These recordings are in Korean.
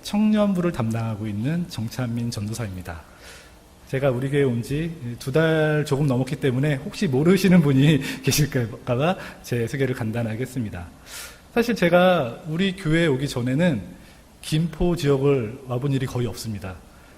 청년부를 담당하고 있는 정찬민 전도사입니다. 제가 우리 교회에 온 지 2달 조금 넘었기 때문에 혹시 모르시는 분이 계실까봐 제 소개를 간단하게 했습니다. 사실 제가 우리 교회에 오기 전에는 김포 지역을 와본 일이 거의 없습니다.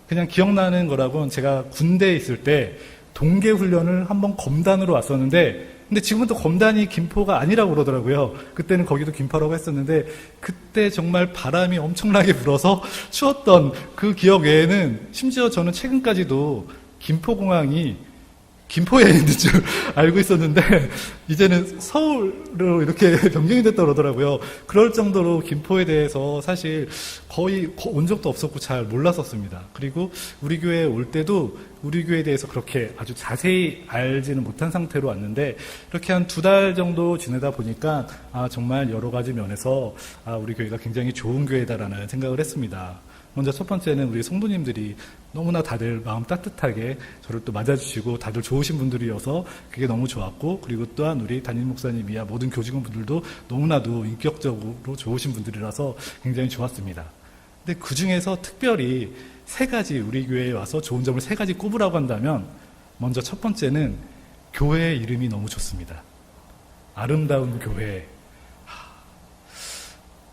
그냥 기억나는 거라고는 제가 군대에 있을 때 동계훈련을 한번 검단으로 왔었는데, 근데 지금은 또 검단이 김포가 아니라고 그러더라고요. 그때는 거기도 김포라고 했었는데, 그때 정말 바람이 엄청나게 불어서 추웠던 그 기억 외에는 심지어 저는 최근까지도 김포공항이 김포에 있는 줄 알고 있었는데, 이제는 서울로 이렇게 변경이 됐다고 그러더라고요. 그럴 정도로 김포에 대해서 사실 거의 온 적도 없었고 잘 몰랐었습니다. 그리고 우리 교회에 올 때도 우리 교회에 대해서 그렇게 아주 자세히 알지는 못한 상태로 왔는데, 이렇게 한 2달 정도 지내다 보니까 정말 여러 가지 면에서 우리 교회가 굉장히 좋은 교회다라는 생각을 했습니다. 먼저 첫 번째는 우리 성도님들이 너무나 다들 마음 따뜻하게 저를 또 맞아주시고 다들 좋으신 분들이어서 그게 너무 좋았고, 그리고 또한 우리 담임 목사님이야 모든 교직원분들도 너무나도 인격적으로 좋으신 분들이라서 굉장히 좋았습니다. 근데 그 중에서 특별히 3가지, 우리 교회에 와서 좋은 점을 3가지 꼽으라고 한다면, 먼저 첫 번째는 교회의 이름이 너무 좋습니다. 아름다운 교회.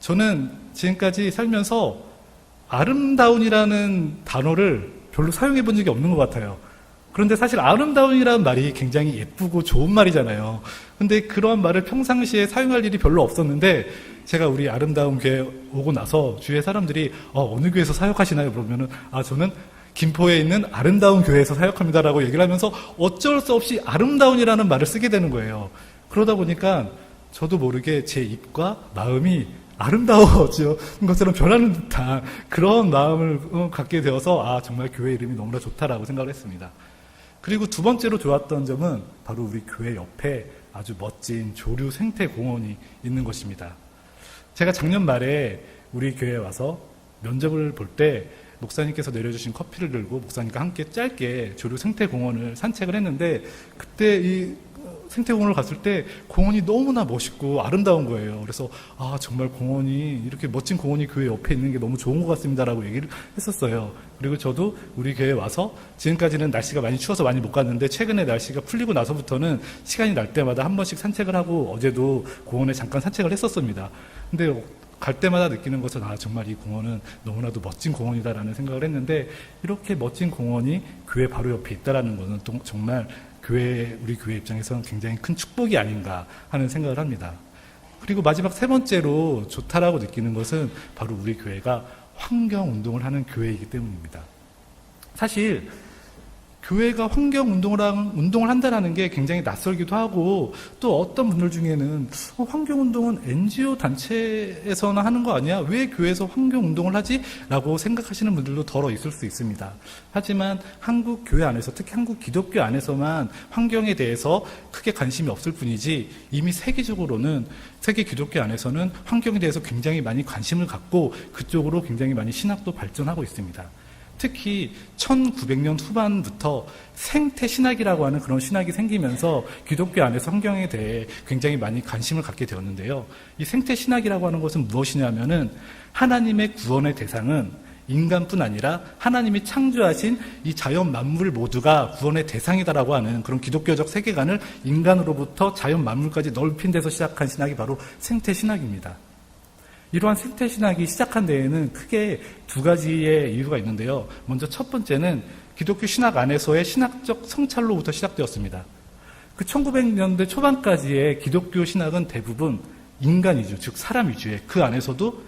저는 지금까지 살면서 아름다운이라는 단어를 별로 사용해 본 적이 없는 것 같아요. 그런데 사실 아름다운이라는 말이 굉장히 예쁘고 좋은 말이잖아요. 근데 그러한 말을 평상시에 사용할 일이 별로 없었는데, 제가 우리 아름다운 교회 오고 나서 주위의 사람들이 어느 교회에서 사역하시나요? 그러면은 저는 김포에 있는 아름다운 교회에서 사역합니다라고 얘기를 하면서 어쩔 수 없이 아름다운이라는 말을 쓰게 되는 거예요. 그러다 보니까 저도 모르게 제 입과 마음이 아름다워지는 것처럼 변하는 듯한 그런 마음을 갖게 되어서 정말 교회 이름이 너무나 좋다라고 생각을 했습니다. 그리고 2번째로 좋았던 점은 바로 우리 교회 옆에 아주 멋진 조류 생태 공원이 있는 것입니다. 제가 작년 말에 우리 교회에 와서 면접을 볼 때 목사님께서 내려주신 커피를 들고 목사님과 함께 짧게 조류 생태 공원을 산책을 했는데, 그때 이 생태공원을 갔을 때 공원이 너무나 멋있고 아름다운 거예요. 그래서 정말 공원이, 이렇게 멋진 공원이 교회 옆에 있는 게 너무 좋은 것 같습니다라고 얘기를 했었어요. 그리고 저도 우리 교회에 와서 지금까지는 날씨가 많이 추워서 많이 못 갔는데, 최근에 날씨가 풀리고 나서부터는 시간이 날 때마다 한 번씩 산책을 하고, 어제도 공원에 잠깐 산책을 했었습니다. 근데 갈 때마다 느끼는 것은 정말 이 공원은 너무나도 멋진 공원이다라는 생각을 했는데, 이렇게 멋진 공원이 교회 바로 옆에 있다라는 것은 또 정말 우리 교회 입장에서는 굉장히 큰 축복이 아닌가 하는 생각을 합니다. 그리고 마지막 3번째로 좋다라고 느끼는 것은 바로 우리 교회가 환경운동을 하는 교회이기 때문입니다. 사실 교회가 환경운동을 한다는 게 굉장히 낯설기도 하고, 또 어떤 분들 중에는 환경운동은 NGO 단체에서나 하는 거 아니야? 왜 교회에서 환경운동을 하지? 라고 생각하시는 분들도 덜어 있을 수 있습니다. 하지만 한국 교회 안에서, 특히 한국 기독교 안에서만 환경에 대해서 크게 관심이 없을 뿐이지, 이미 세계적으로는, 세계 기독교 안에서는 환경에 대해서 굉장히 많이 관심을 갖고 그쪽으로 굉장히 많이 신학도 발전하고 있습니다. 특히 1900년 후반부터 생태신학이라고 하는 그런 신학이 생기면서 기독교 안에서 환경에 대해 굉장히 많이 관심을 갖게 되었는데요. 이 생태신학이라고 하는 것은 무엇이냐면은, 하나님의 구원의 대상은 인간뿐 아니라 하나님이 창조하신 이 자연 만물 모두가 구원의 대상이다라고 하는 그런 기독교적 세계관을 인간으로부터 자연 만물까지 넓힌 데서 시작한 신학이 바로 생태신학입니다. 이러한 생태신학이 시작한 데에는 크게 2가지의 이유가 있는데요. 먼저 첫 번째는 기독교 신학 안에서의 신학적 성찰로부터 시작되었습니다. 그 1900년대 초반까지의 기독교 신학은 대부분 인간 위주, 즉 사람 위주의, 그 안에서도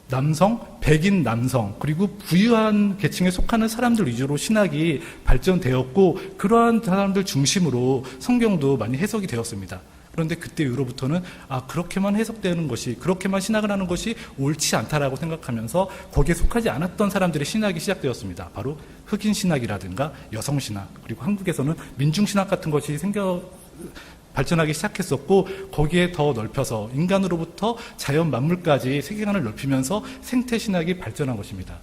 남성, 백인 남성, 그리고 부유한 계층에 속하는 사람들 위주로 신학이 발전되었고, 그러한 사람들 중심으로 성경도 많이 해석이 되었습니다. 그런데 그때 이후로부터는 그렇게만 해석되는 것이, 그렇게만 신학을 하는 것이 옳지 않다라고 생각하면서 거기에 속하지 않았던 사람들의 신학이 시작되었습니다. 바로 흑인 신학이라든가 여성 신학, 그리고 한국에서는 민중 신학 같은 것이 발전하기 시작했었고, 거기에 더 넓혀서 인간으로부터 자연 만물까지 세계관을 넓히면서 생태신학이 발전한 것입니다.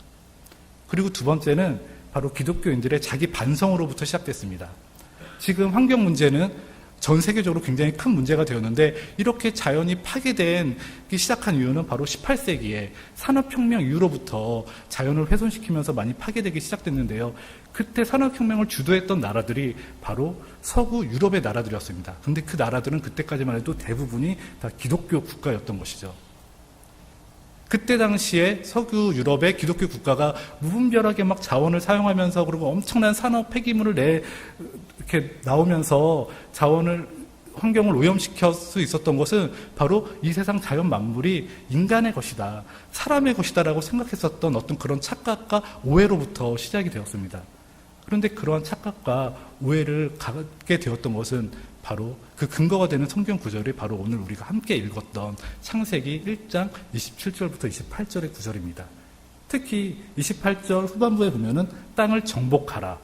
그리고 2번째는 바로 기독교인들의 자기 반성으로부터 시작됐습니다. 지금 환경 문제는 전 세계적으로 굉장히 큰 문제가 되었는데 이렇게 자연이 파괴된 시작한 이유는 바로 18세기에 산업혁명 이후로부터 자연을 훼손시키면서 많이 파괴되기 시작됐는데요. 그때 산업혁명을 주도했던 나라들이 바로 서구 유럽의 나라들이었습니다. 근데 그 나라들은 그때까지만 해도 대부분이 다 기독교 국가였던 것이죠. 그때 당시에 서구 유럽의 기독교 국가가 무분별하게 막 자원을 사용하면서 그리고 엄청난 산업 폐기물을 이렇게 나오면서 환경을 오염시킬 수 있었던 것은 바로 이 세상 자연 만물이 인간의 것이다, 사람의 것이다라고 생각했었던 어떤 그런 착각과 오해로부터 시작이 되었습니다. 그런데 그러한 착각과 오해를 갖게 되었던 것은 바로 그 근거가 되는 성경 구절이 바로 오늘 우리가 함께 읽었던 창세기 1장 27절부터 28절의 구절입니다. 특히 28절 후반부에 보면은 땅을 정복하라,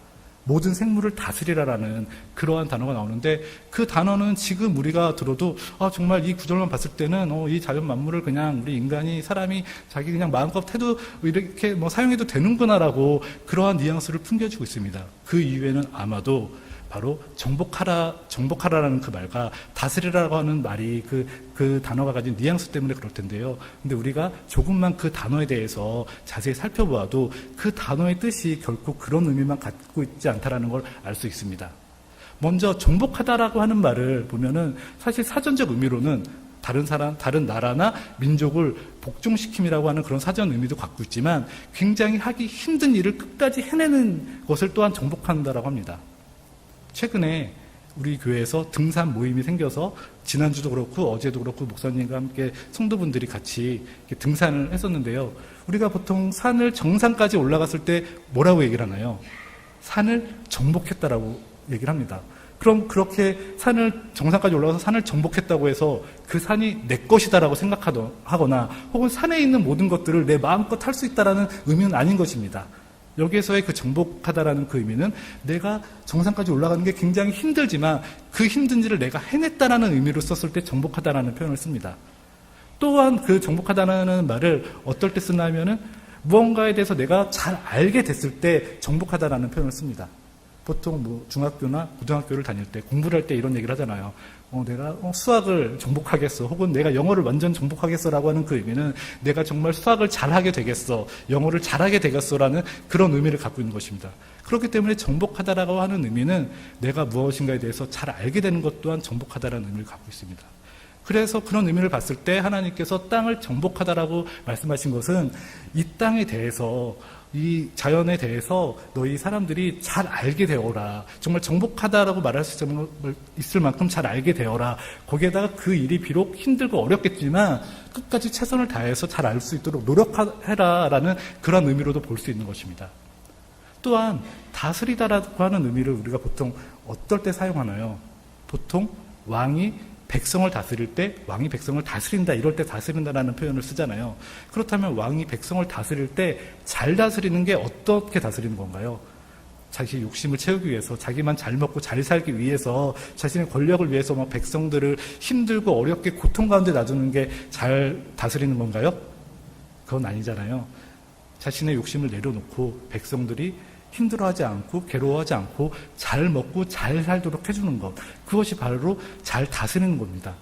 모든 생물을 다스리라라는 그러한 단어가 나오는데 그 단어는 지금 우리가 들어도 정말 이 구절만 봤을 때는 이 자연 만물을 그냥 우리 인간이 사람이 자기 그냥 마음껏 해도 이렇게 사용해도 되는구나라고 그러한 뉘앙스를 풍겨주고 있습니다. 그 이유에는 아마도 바로 정복하라라는 그 말과 다스리라고 하는 말이 그 단어가 가진 뉘앙스 때문에 그럴 텐데요. 근데 우리가 조금만 그 단어에 대해서 자세히 살펴보아도 그 단어의 뜻이 결코 그런 의미만 갖고 있지 않다라는 걸 알 수 있습니다. 먼저 정복하다라고 하는 말을 보면은 사실 사전적 의미로는 다른 나라나 민족을 복종시킴이라고 하는 그런 사전 의미도 갖고 있지만 굉장히 하기 힘든 일을 끝까지 해내는 것을 또한 정복한다라고 합니다. 최근에 우리 교회에서 등산 모임이 생겨서 지난주도 그렇고 어제도 그렇고 목사님과 함께 성도분들이 같이 등산을 했었는데요. 우리가 보통 산을 정상까지 올라갔을 때 뭐라고 얘기를 하나요? 산을 정복했다라고 얘기를 합니다. 그럼 그렇게 정상까지 올라가서 산을 정복했다고 해서 그 산이 내 것이다라고 생각하거나 혹은 산에 있는 모든 것들을 내 마음껏 할 수 있다라는 의미는 아닌 것입니다. 여기에서의 그 정복하다라는 그 의미는 내가 정상까지 올라가는 게 굉장히 힘들지만 그 힘든 일을 내가 해냈다라는 의미로 썼을 때 정복하다라는 표현을 씁니다. 또한 그 정복하다라는 말을 어떨 때 쓰냐면은 무언가에 대해서 내가 잘 알게 됐을 때 정복하다라는 표현을 씁니다. 보통 중학교나 고등학교를 다닐 때 공부를 할 때 이런 얘기를 하잖아요. 내가 수학을 정복하겠어, 혹은 내가 영어를 완전 정복하겠어라고 하는 그 의미는 내가 정말 수학을 잘하게 되겠어, 영어를 잘하게 되겠어라는 그런 의미를 갖고 있는 것입니다. 그렇기 때문에 정복하다라고 하는 의미는 내가 무엇인가에 대해서 잘 알게 되는 것 또한 정복하다라는 의미를 갖고 있습니다. 그래서 그런 의미를 봤을 때 하나님께서 땅을 정복하다라고 말씀하신 것은 이 땅에 대해서, 이 자연에 대해서 너희 사람들이 잘 알게 되어라. 정말 정복하다라고 말할 수 있을 만큼 잘 알게 되어라. 거기에다가 그 일이 비록 힘들고 어렵겠지만 끝까지 최선을 다해서 잘 알 수 있도록 노력해라라는 그런 의미로도 볼 수 있는 것입니다. 또한 다스리다라고 하는 의미를 우리가 보통 어떨 때 사용하나요? 보통 왕이 백성을 다스릴 때 왕이 백성을 다스린다, 이럴 때 다스린다라는 표현을 쓰잖아요. 그렇다면 왕이 백성을 다스릴 때 잘 다스리는 게 어떻게 다스리는 건가요? 자기 욕심을 채우기 위해서, 자기만 잘 먹고 잘 살기 위해서, 자신의 권력을 위해서 백성들을 힘들고 어렵게 고통 가운데 놔두는 게 잘 다스리는 건가요? 그건 아니잖아요. 자신의 욕심을 내려놓고 백성들이 힘들어하지 않고 괴로워하지 않고 잘 먹고 잘 살도록 해주는 것, 그것이 바로 잘 다스리는 겁니다.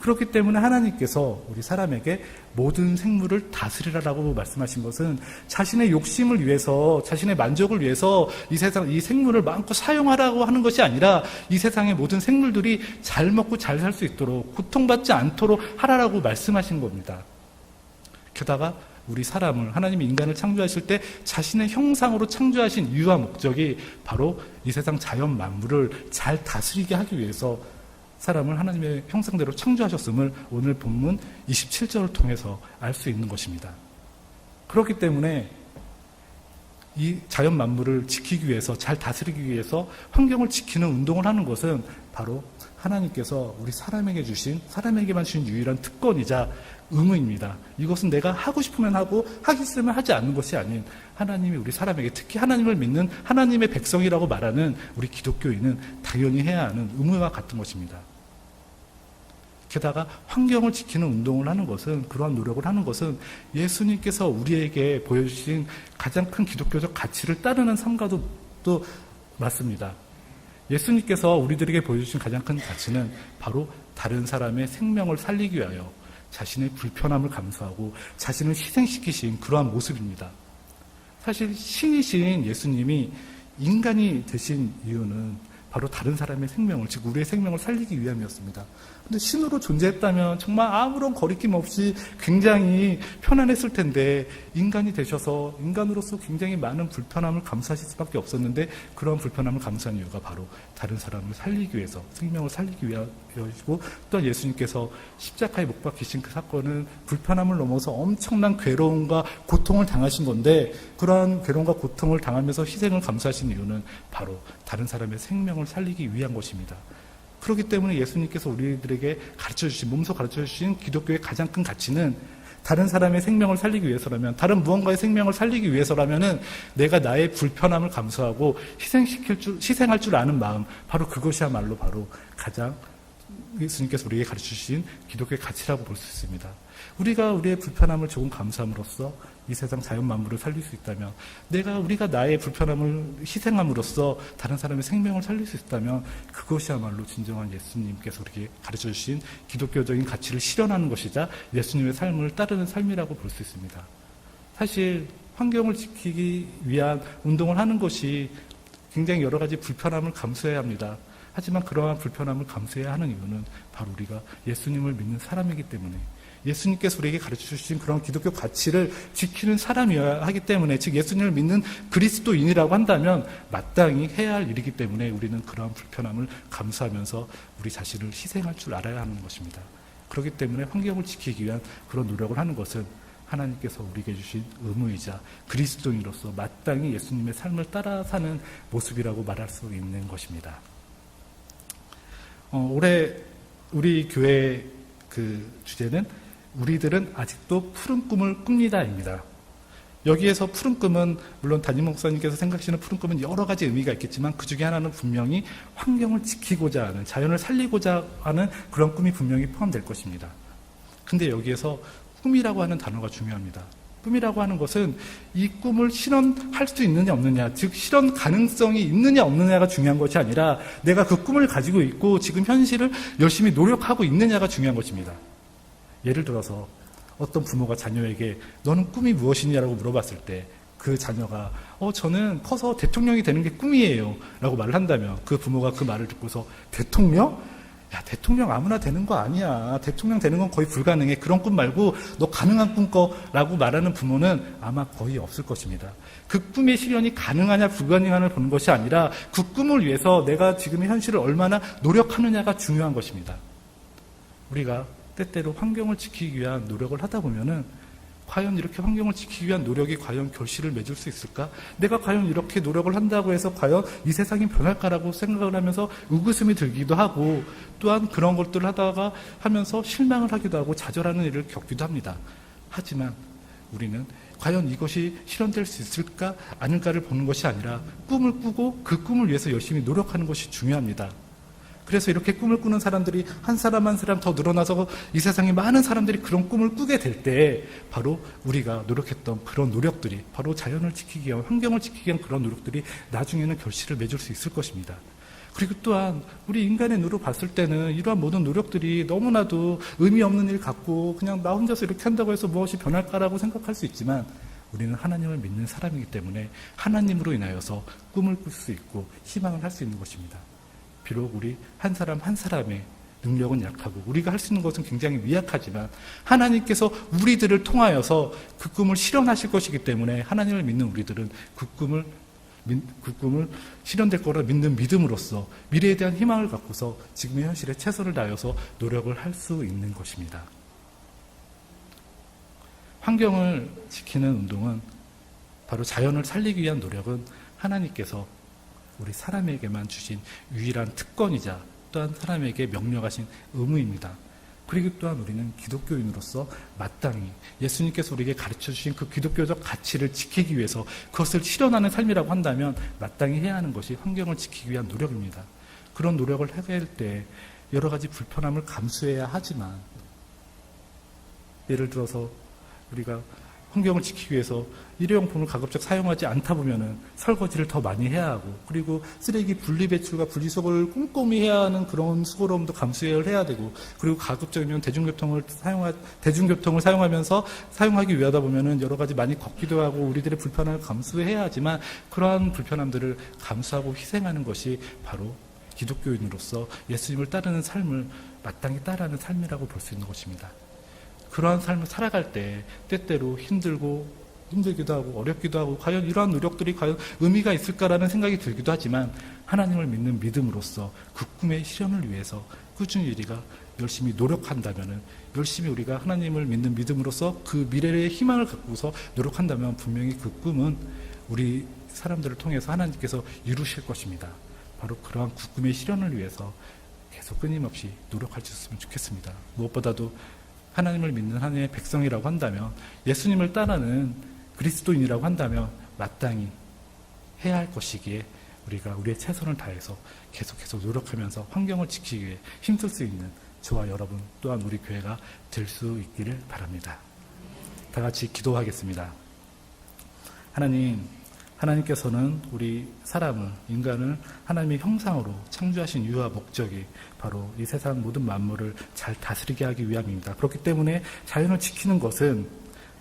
그렇기 때문에 하나님께서 우리 사람에게 모든 생물을 다스리라라고 말씀하신 것은 자신의 욕심을 위해서, 자신의 만족을 위해서 이 생물을 마음껏 사용하라고 하는 것이 아니라 이 세상의 모든 생물들이 잘 먹고 잘 살 수 있도록, 고통받지 않도록 하라라고 말씀하신 겁니다. 게다가 우리 사람을, 하나님이 인간을 창조하실 때 자신의 형상으로 창조하신 이유와 목적이 바로 이 세상 자연 만물을 잘 다스리게 하기 위해서 사람을 하나님의 형상대로 창조하셨음을 오늘 본문 27절을 통해서 알 수 있는 것입니다. 그렇기 때문에 이 자연 만물을 지키기 위해서, 잘 다스리기 위해서 환경을 지키는 운동을 하는 것은 바로 하나님께서 우리 사람에게만 주신 유일한 특권이자 의무입니다. 이것은 내가 하고 싶으면 하고 하기 싫으면 하지 않는 것이 아닌, 하나님이 우리 사람에게, 특히 하나님을 믿는 하나님의 백성이라고 말하는 우리 기독교인은 당연히 해야 하는 의무와 같은 것입니다. 게다가 환경을 지키는 운동을 하는 것은, 그러한 노력을 하는 것은 예수님께서 우리에게 보여주신 가장 큰 기독교적 가치를 따르는 삶과도 또 맞습니다. 예수님께서 우리들에게 보여주신 가장 큰 가치는 바로 다른 사람의 생명을 살리기 위하여 자신의 불편함을 감수하고 자신을 희생시키신 그러한 모습입니다. 사실 신이신 예수님이 인간이 되신 이유는 바로 다른 사람의 생명을, 즉 우리의 생명을 살리기 위함이었습니다. 근데 신으로 존재했다면 정말 아무런 거리낌 없이 굉장히 편안했을 텐데 인간이 되셔서 인간으로서 굉장히 많은 불편함을 감수하실 수밖에 없었는데 그런 불편함을 감수한 이유가 바로 다른 사람을 살리기 위해서, 생명을 살리기 위하여이고, 또한 예수님께서 십자가에 못 박히신 그 사건은 불편함을 넘어서 엄청난 괴로움과 고통을 당하신 건데, 그러한 괴로움과 고통을 당하면서 희생을 감수하신 이유는 바로 다른 사람의 생명을 살리기 위한 것입니다. 그렇기 때문에 예수님께서 우리들에게 가르쳐주신, 몸소 가르쳐주신 기독교의 가장 큰 가치는 다른 사람의 생명을 살리기 위해서라면, 다른 무언가의 생명을 살리기 위해서라면은 내가 나의 불편함을 감수하고 희생할 줄 아는 마음, 바로 그것이야말로 바로 가장 예수님께서 우리에게 가르쳐주신 기독교의 가치라고 볼 수 있습니다. 우리가 우리의 불편함을 조금 감수함으로써 이 세상 자연 만물을 살릴 수 있다면, 우리가 나의 불편함을 희생함으로써 다른 사람의 생명을 살릴 수 있다면 그것이야말로 진정한 예수님께서 우리에게 가르쳐주신 기독교적인 가치를 실현하는 것이자 예수님의 삶을 따르는 삶이라고 볼 수 있습니다. 사실 환경을 지키기 위한 운동을 하는 것이 굉장히 여러 가지 불편함을 감수해야 합니다. 하지만 그러한 불편함을 감수해야 하는 이유는 바로 우리가 예수님을 믿는 사람이기 때문에, 예수님께서 우리에게 가르쳐주신 그런 기독교 가치를 지키는 사람이어야 하기 때문에, 즉 예수님을 믿는 그리스도인이라고 한다면 마땅히 해야 할 일이기 때문에 우리는 그러한 불편함을 감수하면서 우리 자신을 희생할 줄 알아야 하는 것입니다. 그렇기 때문에 환경을 지키기 위한 그런 노력을 하는 것은 하나님께서 우리에게 주신 의무이자 그리스도인으로서 마땅히 예수님의 삶을 따라 사는 모습이라고 말할 수 있는 것입니다. 올해 우리 교회 그 주제는 우리들은 아직도 푸른 꿈을 꿉니다입니다. 여기에서 푸른 꿈은 물론 담임 목사님께서 생각하시는 푸른 꿈은 여러 가지 의미가 있겠지만 그 중에 하나는 분명히 환경을 지키고자 하는, 자연을 살리고자 하는 그런 꿈이 분명히 포함될 것입니다. 근데 여기에서 꿈이라고 하는 단어가 중요합니다. 꿈이라고 하는 것은 이 꿈을 실현할 수 있느냐 없느냐, 즉 실현 가능성이 있느냐 없느냐가 중요한 것이 아니라 내가 그 꿈을 가지고 있고 지금 현실을 열심히 노력하고 있느냐가 중요한 것입니다. 예를 들어서 어떤 부모가 자녀에게 너는 꿈이 무엇이냐라고 물어봤을 때 그 자녀가 저는 커서 대통령이 되는 게 꿈이에요 라고 말을 한다면, 그 부모가 그 말을 듣고서 대통령? 야, 대통령 아무나 되는 거 아니야. 대통령 되는 건 거의 불가능해. 그런 꿈 말고 너 가능한 꿈 꿔라고 말하는 부모는 아마 거의 없을 것입니다. 그 꿈의 실현이 가능하냐 불가능하냐를 보는 것이 아니라 그 꿈을 위해서 내가 지금의 현실을 얼마나 노력하느냐가 중요한 것입니다. 우리가 때때로 환경을 지키기 위한 노력을 하다 보면은 과연 이렇게 환경을 지키기 위한 노력이 과연 결실을 맺을 수 있을까? 내가 과연 이렇게 노력을 한다고 해서 과연 이 세상이 변할까라고 생각을 하면서 의구심이 들기도 하고, 또한 그런 것들을 하다가 하면서 실망을 하기도 하고 좌절하는 일을 겪기도 합니다. 하지만 우리는 과연 이것이 실현될 수 있을까 아닐까를 보는 것이 아니라 꿈을 꾸고 그 꿈을 위해서 열심히 노력하는 것이 중요합니다. 그래서 이렇게 꿈을 꾸는 사람들이 한 사람 한 사람 더 늘어나서 이 세상에 많은 사람들이 그런 꿈을 꾸게 될 때 바로 우리가 노력했던 그런 노력들이, 바로 자연을 지키기 위한, 환경을 지키기 위한 그런 노력들이 나중에는 결실을 맺을 수 있을 것입니다. 그리고 또한 우리 인간의 눈으로 봤을 때는 이러한 모든 노력들이 너무나도 의미 없는 일 같고 그냥 나 혼자서 이렇게 한다고 해서 무엇이 변할까라고 생각할 수 있지만, 우리는 하나님을 믿는 사람이기 때문에 하나님으로 인하여서 꿈을 꿀 수 있고 희망을 할 수 있는 것입니다. 비록 우리 한 사람 한 사람의 능력은 약하고 우리가 할 수 있는 것은 굉장히 미약하지만 하나님께서 우리들을 통하여서 그 꿈을 실현하실 것이기 때문에 하나님을 믿는 우리들은 그 꿈을 실현될 거라 믿는 믿음으로써 미래에 대한 희망을 갖고서 지금의 현실에 최선을 다해서 노력을 할 수 있는 것입니다. 환경을 지키는 운동은, 바로 자연을 살리기 위한 노력은 하나님께서 우리 사람에게만 주신 유일한 특권이자 또한 사람에게 명령하신 의무입니다. 그리고 또한 우리는 기독교인으로서 마땅히 예수님께서 우리에게 가르쳐주신 그 기독교적 가치를 지키기 위해서 그것을 실현하는 삶이라고 한다면 마땅히 해야 하는 것이 환경을 지키기 위한 노력입니다. 그런 노력을 하게 할 때 여러 가지 불편함을 감수해야 하지만, 예를 들어서 우리가 환경을 지키기 위해서 일회용품을 가급적 사용하지 않다 보면은 설거지를 더 많이 해야 하고, 그리고 쓰레기 분리 배출과 분리수거를 꼼꼼히 해야 하는 그런 수고로움도 감수를 해야 되고, 그리고 가급적이면 대중교통을 사용하면서 사용하기 위하다 보면은 여러 가지 많이 걷기도 하고 우리들의 불편함을 감수해야 하지만, 그러한 불편함들을 감수하고 희생하는 것이 바로 기독교인으로서 예수님을 따르는 삶을 마땅히 따라하는 삶이라고 볼 수 있는 것입니다. 그러한 삶을 살아갈 때 때때로 힘들기도 하고 어렵기도 하고, 과연 이러한 노력들이 과연 의미가 있을까라는 생각이 들기도 하지만, 하나님을 믿는 믿음으로써 그 꿈의 실현을 위해서 꾸준히 우리가 열심히 노력한다면은, 열심히 우리가 하나님을 믿는 믿음으로써 그 미래의 희망을 갖고서 노력한다면 분명히 그 꿈은 우리 사람들을 통해서 하나님께서 이루실 것입니다. 바로 그러한 그 꿈의 실현을 위해서 계속 끊임없이 노력할 수 있으면 좋겠습니다. 무엇보다도 하나님을 믿는 하나님의 백성이라고 한다면, 예수님을 따르는 그리스도인이라고 한다면 마땅히 해야 할 것이기에 우리가 우리의 최선을 다해서 계속해서 노력하면서 환경을 지키기 위해 힘쓸 수 있는 저와 여러분 또한 우리 교회가 될 수 있기를 바랍니다. 다 같이 기도하겠습니다. 하나님께서는 우리 인간을 하나님의 형상으로 창조하신 이유와 목적이 바로 이 세상 모든 만물을 잘 다스리게 하기 위함입니다. 그렇기 때문에 자연을 지키는 것은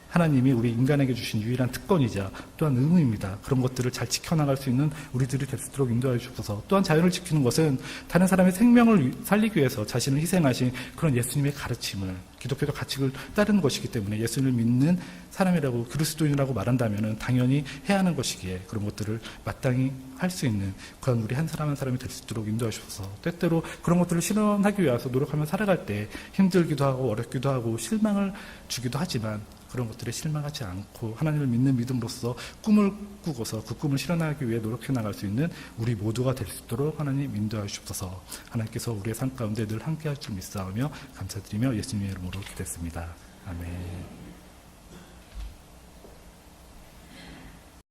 하나님이 우리 인간에게 주신 유일한 특권이자 또한 의무입니다. 그런 것들을 잘 지켜나갈 수 있는 우리들이 될 수 있도록 인도하여 주옵소서. 또한 자연을 지키는 것은 다른 사람의 생명을 살리기 위해서 자신을 희생하신 그런 예수님의 가르침을, 기독교적 가치를 따르는 것이기 때문에 예수님을 믿는 사람이라고, 그리스도인이라고 말한다면 당연히 해야 하는 것이기에 그런 것들을 마땅히 할 수 있는 그런 우리 한 사람 한 사람이 될 수 있도록 인도해 주셔서, 때때로 그런 것들을 실현하기 위해서 노력하며 살아갈 때 힘들기도 하고 어렵기도 하고 실망을 주기도 하지만, 그런 것들에 실망하지 않고 하나님을 믿는 믿음으로써 꿈을 꾸고서 그 꿈을 실현하기 위해 노력해 나갈 수 있는 우리 모두가 될 수 있도록 하나님 인도하여 주옵소서. 하나님께서 우리의 삶 가운데 늘 함께할 줄 믿사오며 감사드리며 예수님의 이름으로 기도했습니다. 아멘.